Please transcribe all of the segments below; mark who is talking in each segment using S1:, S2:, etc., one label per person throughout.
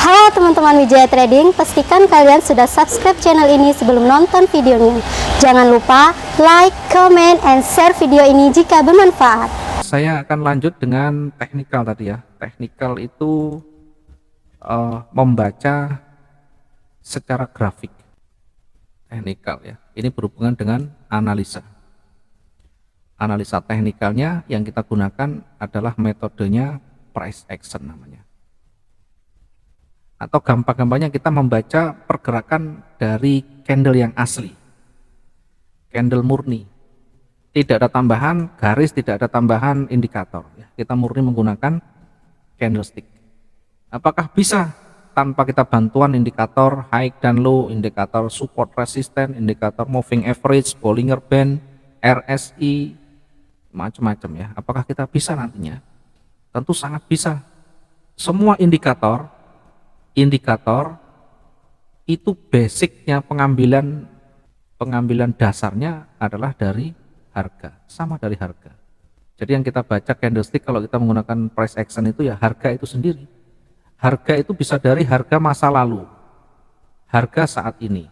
S1: Halo teman-teman Wijaya Trading, pastikan kalian sudah subscribe channel ini sebelum nonton videonya. Jangan lupa like, comment, and share video ini jika bermanfaat.
S2: Saya akan lanjut dengan teknikal tadi ya. Teknikal itu membaca secara grafik. Teknikal ya. Ini berhubungan dengan analisa. Analisa teknikalnya yang kita gunakan adalah metodenya price action namanya. Atau gampang-gampangnya kita membaca pergerakan dari candle yang asli, candle murni, tidak ada tambahan garis, tidak ada tambahan indikator. Kita murni menggunakan candlestick. Apakah bisa tanpa kita bantuan indikator high dan low, indikator support resisten, indikator moving average, Bollinger Band, RSI, macam-macam ya? Apakah kita bisa nantinya? Tentu sangat bisa. Semua indikator itu basicnya pengambilan dasarnya adalah dari harga, sama dari harga. Jadi yang kita baca candlestick kalau kita menggunakan price action itu ya harga itu sendiri. Harga itu bisa dari harga masa lalu, harga saat ini,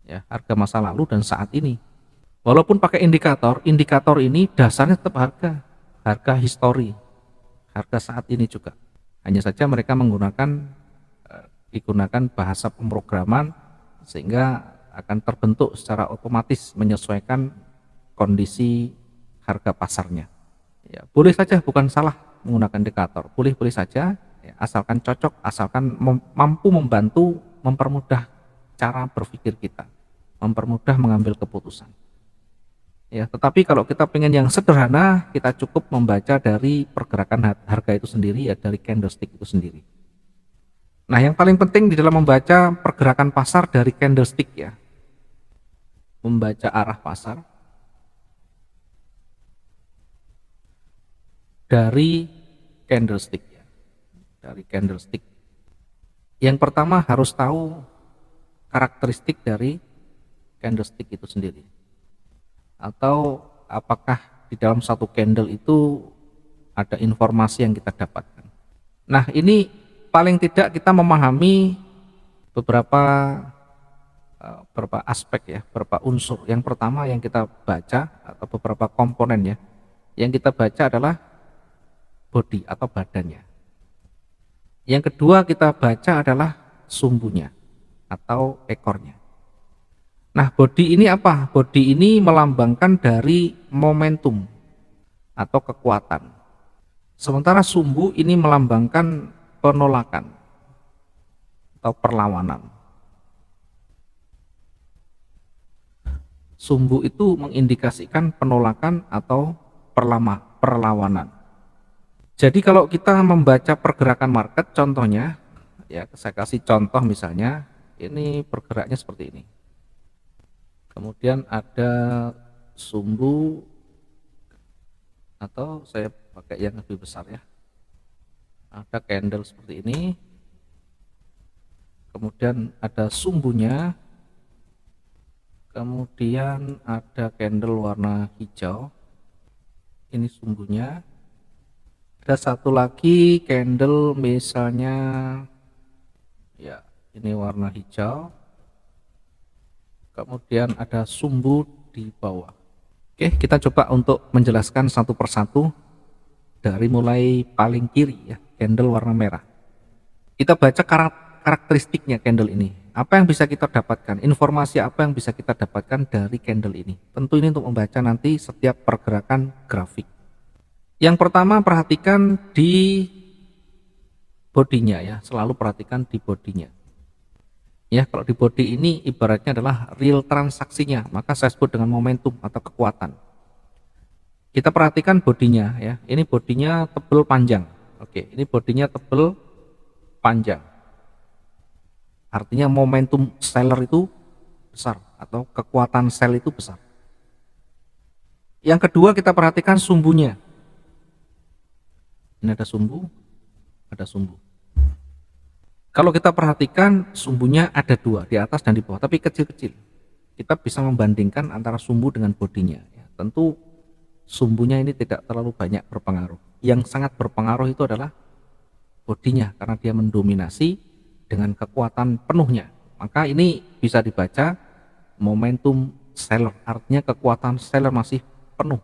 S2: ya harga masa lalu dan saat ini. Walaupun pakai indikator ini dasarnya tetap harga histori, harga saat ini juga. Hanya saja mereka digunakan bahasa pemrograman sehingga akan terbentuk secara otomatis menyesuaikan kondisi harga pasarnya. Ya, boleh saja, bukan salah menggunakan indikator, boleh saja, ya, asalkan cocok, asalkan mampu membantu mempermudah cara berpikir kita, mempermudah mengambil keputusan. Ya, tetapi kalau kita pengen yang sederhana, kita cukup membaca dari pergerakan harga itu sendiri, ya dari candlestick itu sendiri. Nah, yang paling penting di dalam membaca pergerakan pasar dari candlestick ya, membaca arah pasar dari candlestick ya, dari candlestick. Yang pertama harus tahu karakteristik dari candlestick itu sendiri. Atau apakah di dalam satu candle itu ada informasi yang kita dapatkan. Nah, ini paling tidak kita memahami beberapa aspek ya, beberapa unsur. Yang pertama yang kita baca atau beberapa komponen ya, yang kita baca adalah body atau badannya. Yang kedua kita baca adalah sumbunya atau ekornya. Nah, body ini apa? Body ini melambangkan dari momentum atau kekuatan. Sementara sumbu ini melambangkan penolakan atau perlawanan. Sumbu itu mengindikasikan penolakan atau perlawanan. Jadi kalau kita membaca pergerakan market, contohnya, ya saya kasih contoh misalnya, ini bergeraknya seperti ini. Kemudian ada sumbu, atau saya pakai yang lebih besar ya, ada candle seperti ini, kemudian ada sumbunya, kemudian ada candle warna hijau, ini sumbunya, ada satu lagi candle misalnya ya ini warna hijau, kemudian ada sumbu di bawah. Oke, kita coba untuk menjelaskan satu persatu dari mulai paling kiri ya, candle warna merah. Kita baca karakteristiknya candle ini. Apa yang bisa kita dapatkan? Informasi apa yang bisa kita dapatkan dari candle ini? Tentu ini untuk membaca nanti setiap pergerakan grafik. Yang pertama perhatikan di bodinya ya, selalu perhatikan di bodinya. Ya, kalau di body ini ibaratnya adalah real transaksinya, maka saya sebut dengan momentum atau kekuatan. Kita perhatikan bodinya ya, ini bodinya tebal panjang. Oke, ini bodinya tebal panjang. Artinya momentum seller itu besar atau kekuatan sell itu besar. Yang kedua kita perhatikan sumbunya. Ini ada sumbu, ada sumbu. Kalau kita perhatikan sumbunya ada dua, di atas dan di bawah, tapi kecil-kecil. Kita bisa membandingkan antara sumbu dengan bodinya. Ya, tentu sumbunya ini tidak terlalu banyak berpengaruh. Yang sangat berpengaruh itu adalah bodinya karena dia mendominasi dengan kekuatan penuhnya. Maka ini bisa dibaca momentum seller, artinya kekuatan seller masih penuh,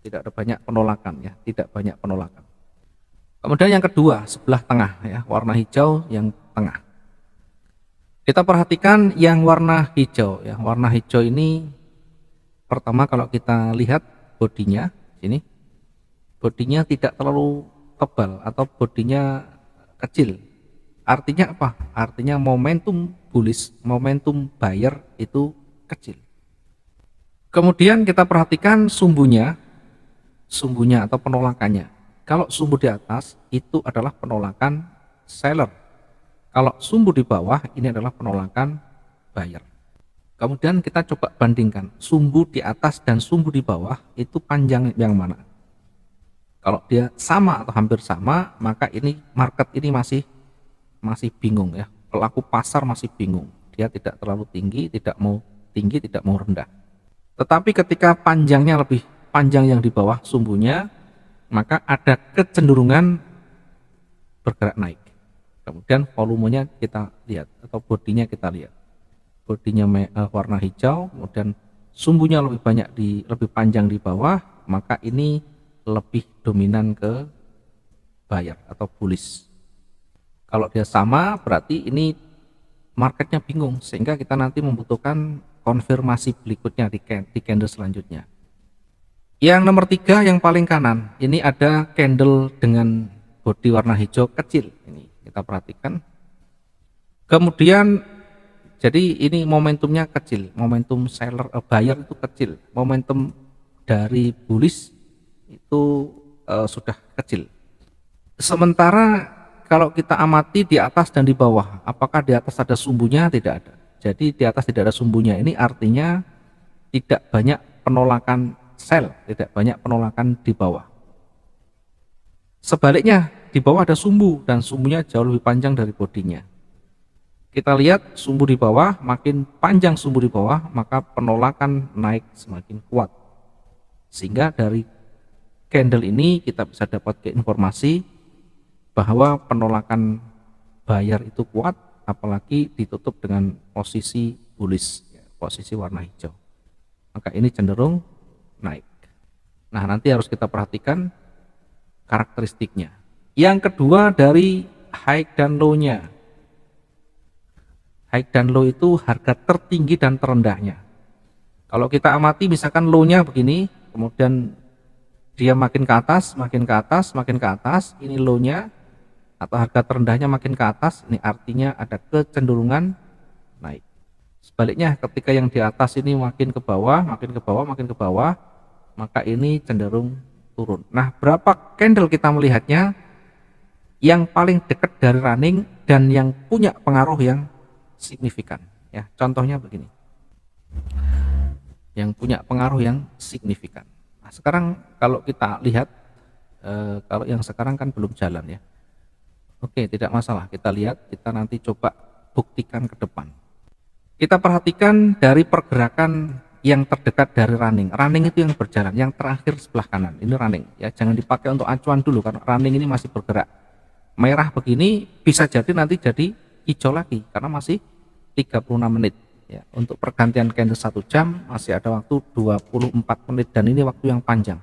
S2: tidak ada banyak penolakan ya, tidak banyak penolakan. Kemudian yang kedua, sebelah tengah ya, warna hijau yang tengah. Kita perhatikan yang warna hijau ya, warna hijau ini pertama kalau kita lihat bodinya sini, bodinya tidak terlalu tebal atau bodinya kecil. Artinya apa? Artinya momentum bullish, momentum buyer itu kecil. Kemudian kita perhatikan sumbunya atau penolakannya. Kalau sumbu di atas itu adalah penolakan seller. Kalau sumbu di bawah ini adalah penolakan buyer. Kemudian kita coba bandingkan sumbu di atas dan sumbu di bawah itu panjang yang mana. Kalau dia sama atau hampir sama, maka ini market ini masih bingung ya. Pelaku pasar masih bingung. Dia tidak terlalu tinggi, tidak mau tinggi, tidak mau rendah. Tetapi ketika panjangnya lebih panjang yang di bawah sumbunya, maka ada kecenderungan bergerak naik. Kemudian volumenya kita lihat atau bodinya kita lihat. Bodinya warna hijau, kemudian sumbunya lebih panjang di bawah, maka ini lebih dominan ke buyer atau bullish. Kalau dia sama berarti ini marketnya bingung, sehingga kita nanti membutuhkan konfirmasi berikutnya di candle selanjutnya. Yang nomor 3 yang paling kanan, ini ada candle dengan bodi warna hijau kecil. Ini kita perhatikan. Kemudian jadi ini momentumnya kecil, momentum seller buyer itu kecil, momentum dari bullish itu sudah kecil. Sementara kalau kita amati di atas dan di bawah, apakah di atas ada sumbunya? Tidak ada. Jadi di atas tidak ada sumbunya, ini artinya tidak banyak penolakan sell, tidak banyak penolakan di bawah. Sebaliknya di bawah ada sumbu dan sumbunya jauh lebih panjang dari bodinya. Kita lihat sumbu di bawah, makin panjang sumbu di bawah, maka penolakan naik semakin kuat. Sehingga dari candle ini kita bisa dapat informasi bahwa penolakan buyer itu kuat, apalagi ditutup dengan posisi bullish, posisi warna hijau. Maka ini cenderung naik. Nah, nanti harus kita perhatikan karakteristiknya. Yang kedua dari high dan low-nya. High dan low itu harga tertinggi dan terendahnya. Kalau kita amati misalkan low-nya begini, kemudian dia makin ke atas, makin ke atas, makin ke atas, ini low-nya atau harga terendahnya makin ke atas, ini artinya ada kecenderungan naik. Sebaliknya ketika yang di atas ini makin ke bawah, makin ke bawah, makin ke bawah, maka ini cenderung turun. Nah, berapa candle kita melihatnya? Yang paling dekat dari running dan yang punya pengaruh yang signifikan ya. Contohnya begini. Yang punya pengaruh yang signifikan. Nah, sekarang kalau kita lihat kalau yang sekarang kan belum jalan ya. Oke, tidak masalah, kita lihat, kita nanti coba buktikan ke depan. Kita perhatikan dari pergerakan yang terdekat dari running. Running itu yang berjalan, yang terakhir sebelah kanan. Ini running ya, jangan dipakai untuk acuan dulu karena running ini masih bergerak. Merah begini bisa jadi nanti jadi hijau lagi karena masih 36 menit ya. Untuk pergantian candle 1 jam masih ada waktu 24 menit dan ini waktu yang panjang.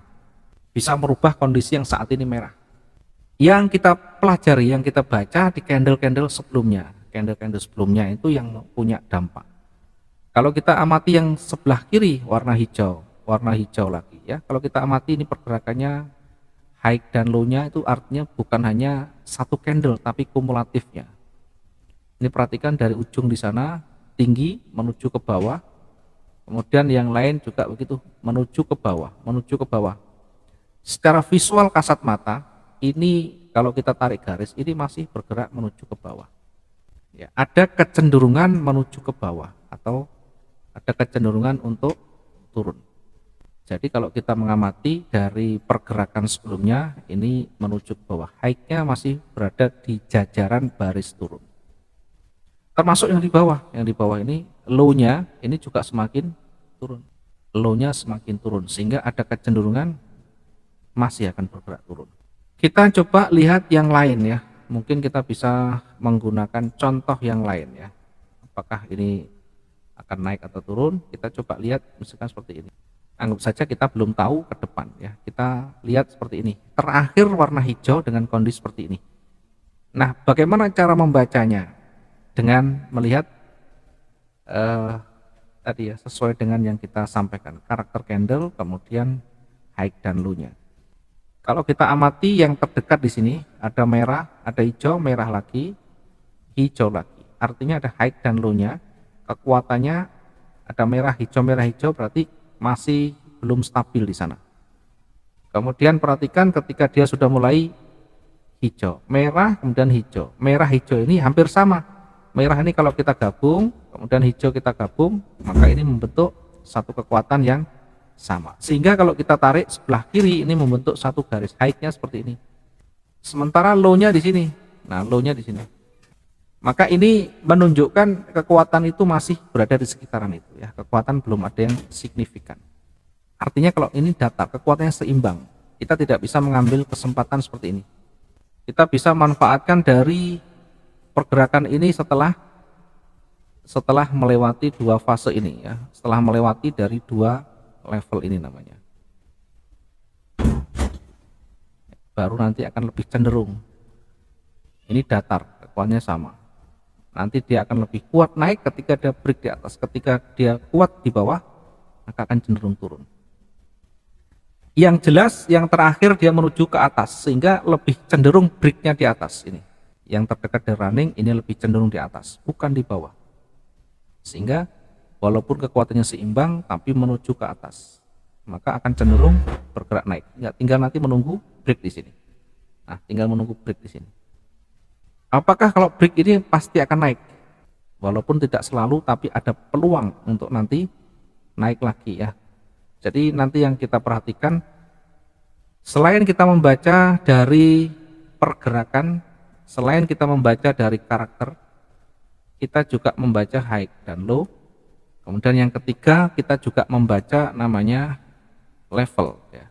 S2: Bisa merubah kondisi yang saat ini merah. Yang kita pelajari, yang kita baca di candle-candle sebelumnya. Candle-candle sebelumnya itu yang punya dampak. Kalau kita amati yang sebelah kiri warna hijau lagi ya. Kalau kita amati ini pergerakannya high dan low-nya itu artinya bukan hanya satu candle tapi kumulatifnya. Ini perhatikan dari ujung di sana tinggi menuju ke bawah. Kemudian yang lain juga begitu menuju ke bawah. Secara visual kasat mata ini kalau kita tarik garis ini masih bergerak menuju ke bawah. Ya, ada kecenderungan menuju ke bawah atau ada kecenderungan untuk turun. Jadi kalau kita mengamati dari pergerakan sebelumnya ini menuju ke bawah, high-nya masih berada di jajaran baris turun. Termasuk yang di bawah ini low-nya ini juga semakin turun. Low-nya semakin turun sehingga ada kecenderungan masih akan bergerak turun. Kita coba lihat yang lain ya. Mungkin kita bisa menggunakan contoh yang lain ya. Apakah ini akan naik atau turun? Kita coba lihat misalkan seperti ini. Anggap saja kita belum tahu ke depan ya. Kita lihat seperti ini. Terakhir warna hijau dengan kondisi seperti ini. Nah, bagaimana cara membacanya? Dengan melihat tadi ya, sesuai dengan yang kita sampaikan. Karakter candle, kemudian high dan low-nya. Kalau kita amati yang terdekat di sini, ada merah, ada hijau, merah lagi, hijau lagi. Artinya ada high dan low-nya. Kekuatannya ada merah, hijau, berarti masih belum stabil di sana. Kemudian perhatikan ketika dia sudah mulai hijau, merah, kemudian hijau. Merah, hijau ini hampir sama. Merah ini kalau kita gabung, kemudian hijau kita gabung, maka ini membentuk satu kekuatan yang sama. Sehingga kalau kita tarik sebelah kiri ini membentuk satu garis high-nya seperti ini. Sementara low-nya di sini. Nah, low-nya di sini. Maka ini menunjukkan kekuatan itu masih berada di sekitaran itu ya. Kekuatan belum ada yang signifikan. Artinya kalau ini datar, kekuatannya seimbang. Kita tidak bisa mengambil kesempatan seperti ini. Kita bisa manfaatkan dari pergerakan ini setelah melewati dua fase ini ya. Setelah melewati dari dua level ini namanya, baru nanti akan lebih cenderung. Ini datar, kekuatannya sama. Nanti dia akan lebih kuat naik ketika dia break di atas. Ketika dia kuat di bawah, maka akan cenderung turun. Yang jelas yang terakhir dia menuju ke atas, sehingga lebih cenderung breaknya di atas ini. Yang terdekat dari running ini lebih cenderung di atas, bukan di bawah. Sehingga walaupun kekuatannya seimbang tapi menuju ke atas, maka akan cenderung bergerak naik. Ya, tinggal nanti menunggu break di sini. Nah, tinggal menunggu break di sini. Apakah kalau break ini pasti akan naik? Walaupun tidak selalu, tapi ada peluang untuk nanti naik lagi ya. Jadi nanti yang kita perhatikan, selain kita membaca dari pergerakan, selain kita membaca dari karakter, kita juga membaca high dan low. Kemudian yang ketiga, kita juga membaca namanya level ya.